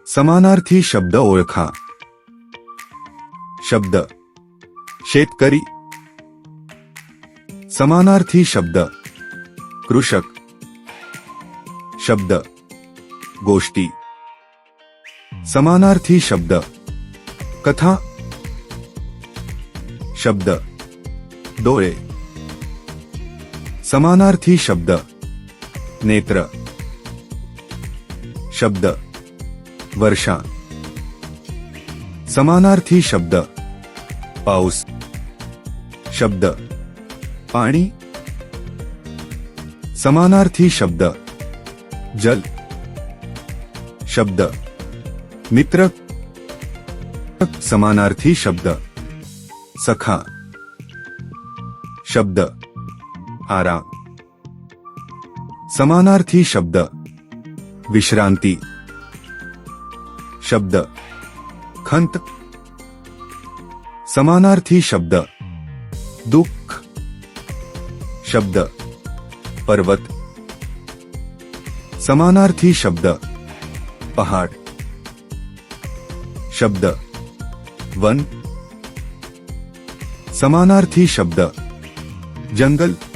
समानार्थी शब्द ओळखा. शब्द शेतकरी. समानार्थी शब्द कृषक. शब्द गोष्टी. समानार्थी शब्द कथा. शब्द डोळे. समानार्थी शब्द नेत्र. शब्द वर्षा. समानार्थी शब्द पाऊस. शब्द पाणी. समानार्थी शब्द जल. शब्द मित्र. समानार्थी शब्द सखा. शब्द आराम. समानार्थी शब्द विश्रांती. शब्द खंत. समानार्थी शब्द दुःख. शब्द पर्वत. समानार्थी शब्द पहाड. शब्द वन. समानार्थी शब्द जंगल.